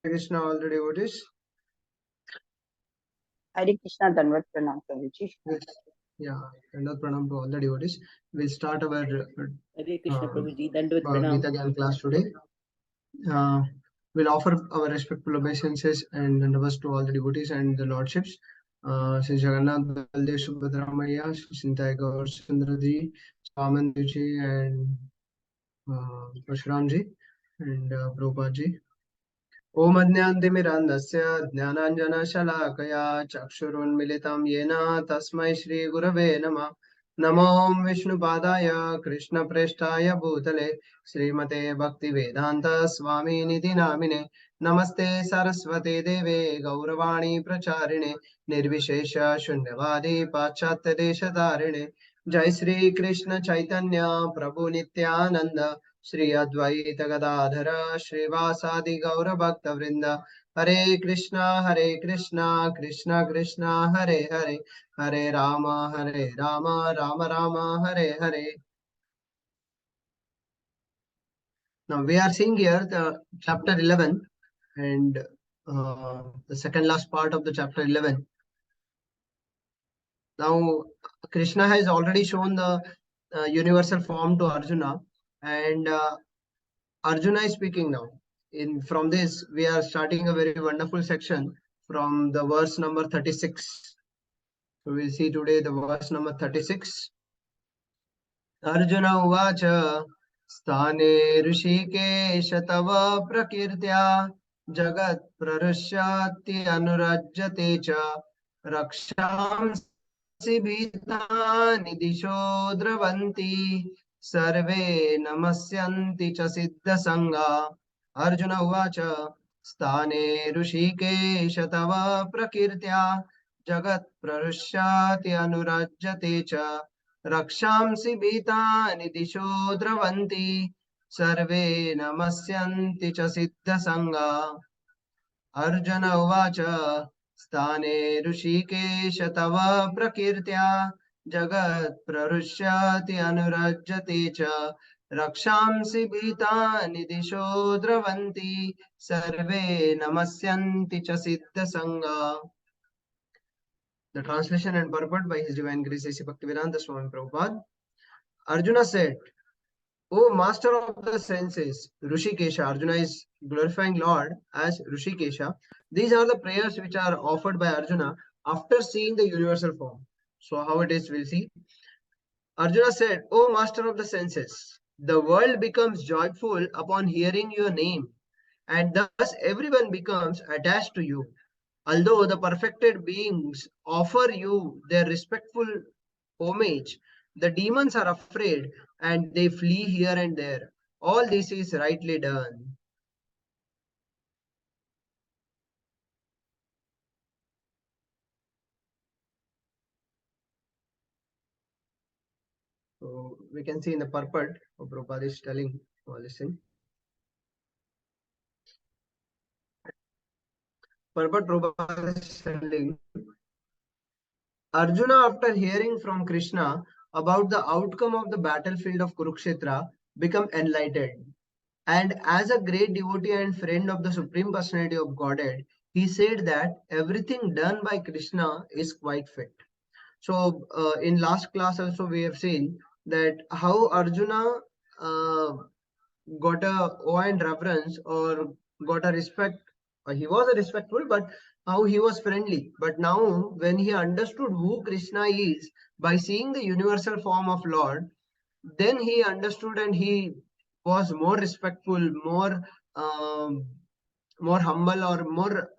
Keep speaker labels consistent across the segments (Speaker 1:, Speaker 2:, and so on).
Speaker 1: Krishna, all the devotees.
Speaker 2: Hare Krishna, Danvat Pranam Prabhuji.
Speaker 1: Yeah, Dandavat Pranam to all the devotees. We'll start our
Speaker 3: Hare Krishna Prabhuji, Dandavat
Speaker 1: Bhagavad
Speaker 3: Pranam.
Speaker 1: Gita Gyan class today. We'll offer our respectful obeisances and dandavats to all the devotees and the lordships. Sri Jagannath Baldev Subhadramaya, Sri Sintai Gaur Sundraji, Swamandev and Parshuramji and Prabhupada. ओम अज्ञानतिमिरान्धस्य ज्ञानाञ्जनशलाकया चक्षुरुन्मिलितं येन तस्मै श्रीगुरवे नमः। नमो विष्णुपादाय कृष्णप्रेष्ठाय भूतले श्रीमते भक्तिवेदान्त स्वामिनिधि नामिने। नमस्ते सरस्वती देवे गौरवाणी प्रचारिणे निर्विशेष शून्यवादी पाश्चात्य देशधारिणे। जय श्री कृष्ण चैतन्य प्रभु नित्यानंद श्री अद्वैत गदाधर श्रीवासादि गौर भक्त वृंद। हरे कृष्णा कृष्णा कृष्णा हरे हरे, हरे Ram Ram Ram Hare Hare. Now we are seeing here the chapter 11 and the second last part of the chapter 11. Now Krishna has already shown the universal form to Arjuna, and Arjuna is speaking now. From this, we are starting a very wonderful section from the verse number 36. So we'll see today the verse number 36. Arjuna uvacha sthane rishikesh tava prakirtya jagat prarushyati anurajyate cha rakshamsi bhitani disho dravanti sarve namasyanti cha siddha sangha. Arjuna uvacha sthane rishikesh tava prakirtya jagat prarushyati anurajyate cha रक्षांसि भीतानि दिशो द्रवन्ति सर्वे नमस्यन्ति च सिद्धसङ्गा। अर्जुन उवाच स्थाने ऋषिकेश तव प्रकीर्त्या जगत्प्रहृष्यति अनुरज्यते च रक्षांसि भीतानि दिशो द्रवन्ति सर्वे नमस्यन्ति च सिद्धसङ्गा। The translation and purport by His Divine Grace A.C. Bhaktivedanta Swami Prabhupada. Arjuna said, O master of the senses, Rishikesha. Arjuna is glorifying Lord as Rishikesha. These are the prayers which are offered by Arjuna after seeing the universal form. So how it is, we'll see. Arjuna said, O master of the senses, the world becomes joyful upon hearing your name, and thus everyone becomes attached to you. Although the perfected beings offer you their respectful homage, the demons are afraid and they flee here and there. All this is rightly done. So we can see in the purport, Prabhupada is telling, listen. Purport Prabhupada is telling, Arjuna, after hearing from Krishna about the outcome of the battlefield of Kurukshetra, become enlightened. And as a great devotee and friend of the Supreme Personality of Godhead, he said that everything done by Krishna is quite fit. So in last class also we have seen that how Arjuna got a awe and reverence or got a respect. He was a respectful, but how he was friendly. But now when he understood who Krishna is by seeing the universal form of Lord, then he understood and he was more respectful, more humble, or more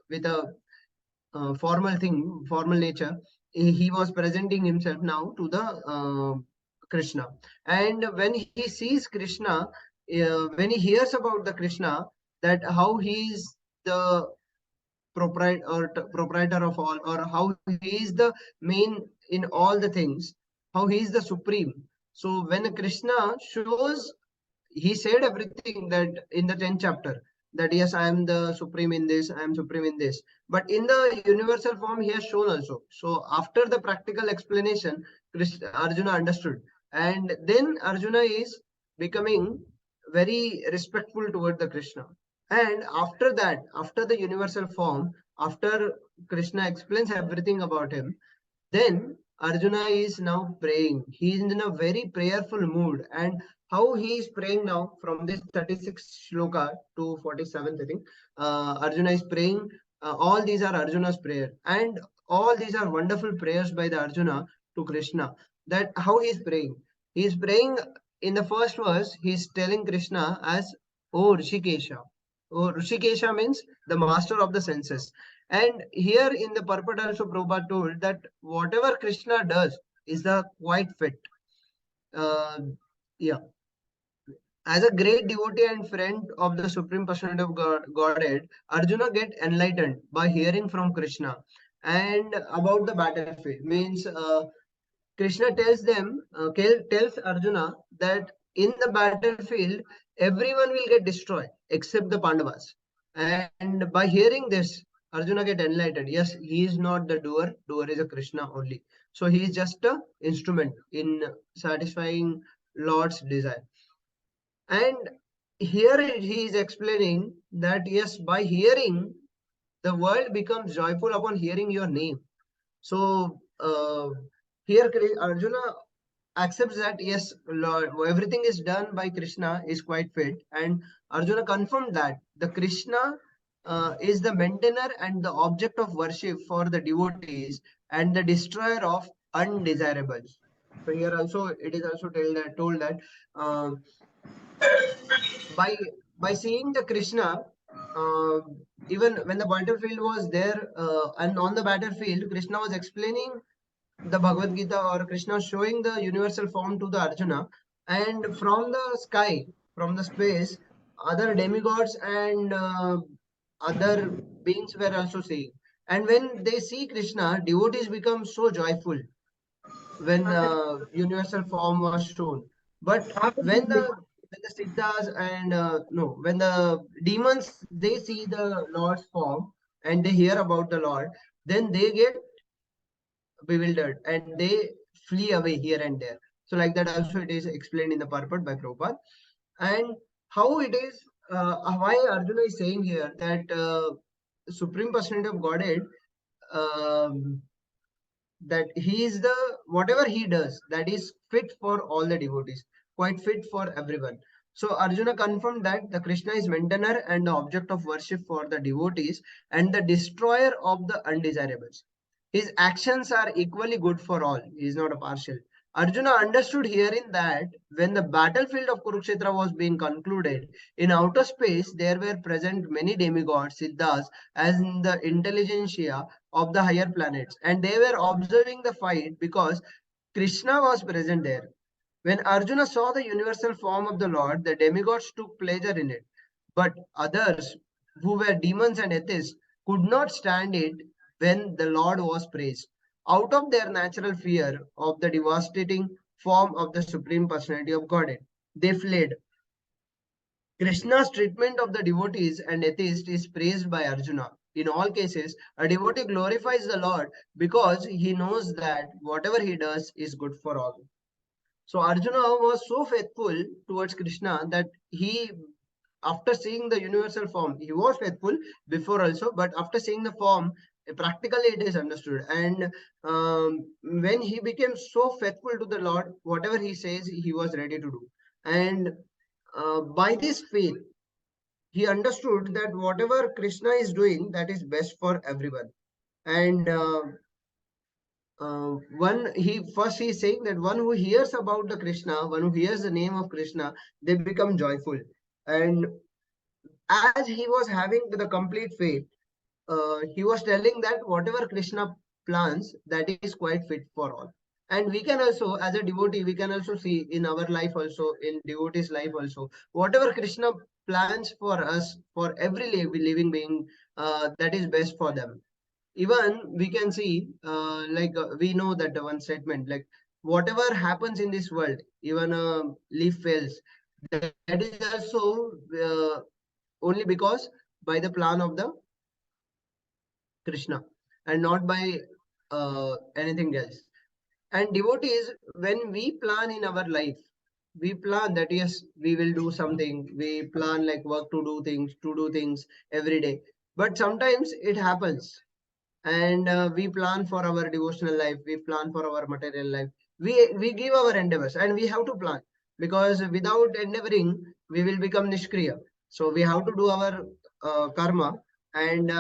Speaker 1: with a formal nature. He was presenting himself now to the Krishna. And when he sees Krishna, when he hears about the Krishna, that how he is the proprietor of all, or how he is the main in all the things, how he is the supreme. So when Krishna shows, he said everything that in the 10th chapter, that yes, I am the supreme in this, I am supreme in this. But in the universal form, he has shown also. So after the practical explanation, Arjuna understood. And then Arjuna is becoming very respectful toward the Krishna. And after that, after the universal form, after Krishna explains everything about him, then Arjuna is now praying. He is in a very prayerful mood. And how he is praying now from this 36 shloka to 47th, I think, Arjuna is praying. All these are Arjuna's prayer. And all these are wonderful prayers by the Arjuna to Krishna. That how he is praying. He is praying in the first verse, he is telling Krishna as, O Rishikesha. Oh, Rishikesha means the master of the senses. And here in the purport also Prabhupada told that whatever Krishna does is the quite fit. Uh, yeah. As a great devotee and friend of the Supreme Personality of Godhead, Arjuna get enlightened by hearing from Krishna and about the battlefield. Means Krishna tells them, tells Arjuna that in the battlefield, everyone will get destroyed except the Pandavas. And by hearing this, Arjuna get enlightened. Yes, he is not the doer. Doer is a Krishna only. So he is just a instrument in satisfying Lord's desire. And here he is explaining that yes, by hearing, the world becomes joyful upon hearing your name. So here Arjuna accepts that yes, Lord, everything is done by Krishna is quite fit, and Arjuna confirmed that the Krishna is the maintainer and the object of worship for the devotees and the destroyer of undesirables. So here also it is also told that uh, by by seeing the Krishna, uh, even when the battlefield was there, and on the battlefield, Krishna was explaining the Bhagavad Gita, or Krishna showing the universal form to the Arjuna, and from the sky, from the space, other demigods and other beings were also seeing. And when they see Krishna, devotees become so joyful when universal form was shown. But when the siddhas and no, when the demons they see the Lord's form and they hear about the Lord, then they get bewildered and they flee away here and there. So like that also it is explained in the purport by Prabhupada. And how it is, why Arjuna is saying here that Supreme Personality of Godhead, um, that he is the, whatever he does, that is fit for all the devotees, quite fit for everyone. So Arjuna confirmed that the Krishna is maintainer and the object of worship for the devotees and the destroyer of the undesirables. His actions are equally good for all. He is not a partial. Arjuna understood herein that when the battlefield of Kurukshetra was being concluded, in outer space there were present many demigods, siddhas, as in the intelligentsia of the higher planets, and they were observing the fight because Krishna was present there. When Arjuna saw the universal form of the Lord, the demigods took pleasure in it, but others, who were demons and atheists, could not stand it when the Lord was praised. Out of their natural fear of the devastating form of the Supreme Personality of Godhead, they fled. Krishna's treatment of the devotees and atheists is praised by Arjuna. In all cases, a devotee glorifies the Lord because he knows that whatever he does is good for all. So Arjuna was so faithful towards Krishna that he, after seeing the universal form, he was faithful before also, but after seeing the form, practically it is understood. And when he became so faithful to the Lord, whatever he says, he was ready to do. And by this faith, he understood that whatever Krishna is doing, that is best for everyone. And one he is saying that one who hears about the Krishna, one who hears the name of Krishna, they become joyful. And as he was having the complete faith, he was telling that whatever Krishna plans, that is quite fit for all. And we can also, as a devotee, we can also see in our life also, in devotee's life also, whatever Krishna plans for us, for every living being, that is best for them. Even we can see, we know that the one statement, like whatever happens in this world, even a leaf fails, that is also only because by the plan of the Krishna and not by anything else. And devotees, when we plan in our life, we plan that yes, we will do something. We plan like work to do things every day. But sometimes it happens, and we plan for our devotional life, we plan for our material life, we give our endeavors, and we have to plan, because without endeavoring we will become nishkriya. So we have to do our karma, and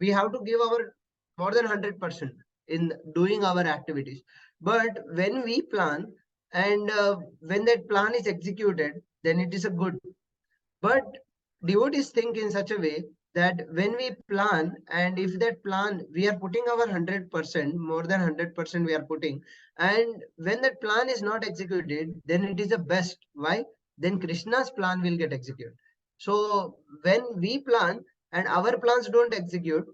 Speaker 1: we have to give our more than 100% in doing our activities. But when we plan, and when that plan is executed, then it is a good. But devotees think in such a way that when we plan, and if that plan we are putting our 100%, more than 100% we are putting, and when that plan is not executed, then it is the best. Why? Then Krishna's plan will get executed. So when we plan and our plans don't execute,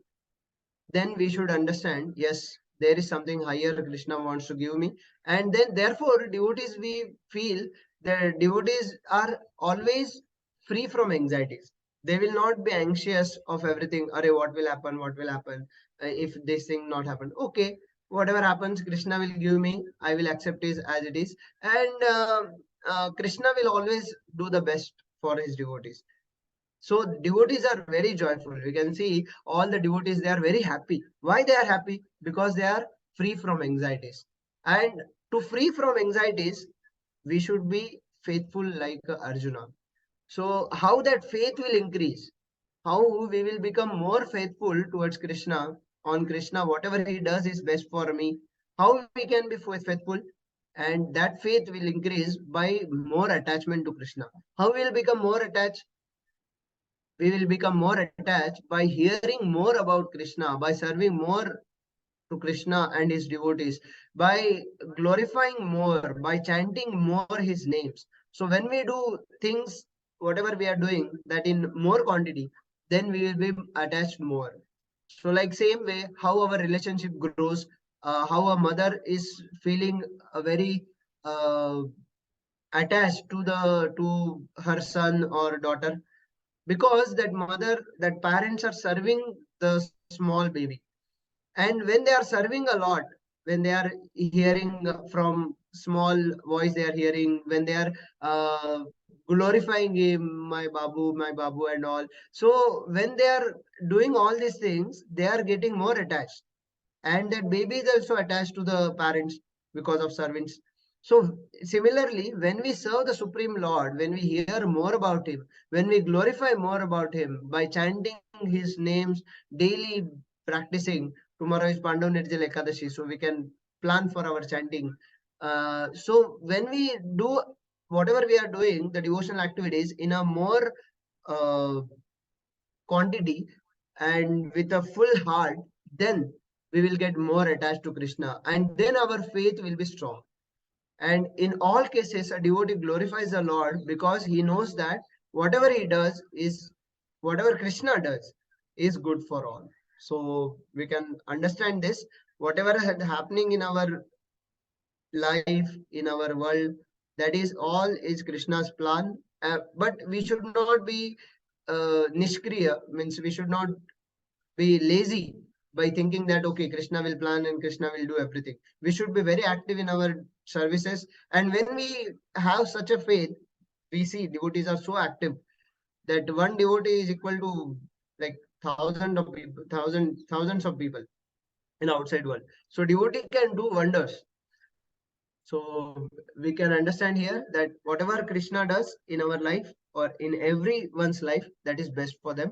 Speaker 1: then we should understand, yes, there is something higher Krishna wants to give me. And then therefore devotees, we feel that devotees are always free from anxieties. They will not be anxious of everything. Arey, what will happen if this thing not happen? Okay, whatever happens, Krishna will give me, I will accept it as it is. And Krishna will always do the best for his devotees. So devotees are very joyful. We can see all the devotees, they are very happy. Why they are happy? Because they are free from anxieties. And to free from anxieties, we should be faithful like Arjuna. So how that faith will increase? How we will become more faithful towards Krishna, on Krishna, whatever he does is best for me. How we can be faithful? And that faith will increase by more attachment to Krishna. How we will become more attached? We will become more attached by hearing more about Krishna, by serving more to Krishna and his devotees, by glorifying more, by chanting more his names. So when we do things, whatever we are doing, that in more quantity, then we will be attached more. So like same way, how our relationship grows, how a mother is feeling a very uh, attached to her son or daughter, because that mother, that parents are serving the small baby. And when they are serving a lot, when they are hearing from small voice, they are hearing, when they are glorifying him, my babu and all. So when they are doing all these things, they are getting more attached, and that baby is also attached to the parents because of servants. So similarly, when we serve the Supreme Lord, when we hear more about him, when we glorify more about him by chanting his names daily, practicing. Tomorrow is Pandav Nirjal Ekadashi, so we can plan for our chanting. So when we do whatever we are doing, the devotional activities in a more uh, quantity and with a full heart, then we will get more attached to Krishna, and then our faith will be strong. And in all cases, a devotee glorifies the Lord because he knows that whatever he does is, whatever Krishna does is good for all. So we can understand this. Whatever is happening in our life, in our world, that is all is Krishna's plan. But we should not be nishkriya, means we should not be lazy by thinking that okay, Krishna will plan and Krishna will do everything. We should be very active in our services. And when we have such a faith, we see devotees are so active that one devotee is equal to like thousands of people, thousands of people in outside world. So devotee can do wonders. So we can understand here that whatever Krishna does in our life or in everyone's life, that is best for them,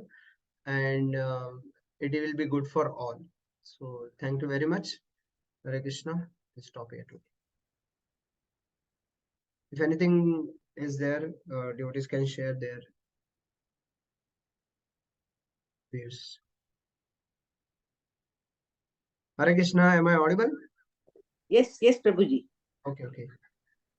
Speaker 1: and it will be good for all. So thank you very much. Hare Krishna. Let's stop here today. If anything is there, devotees can share their views. Hare Krishna. Am I audible?
Speaker 3: Yes, Prabhuji.
Speaker 1: Okay, okay.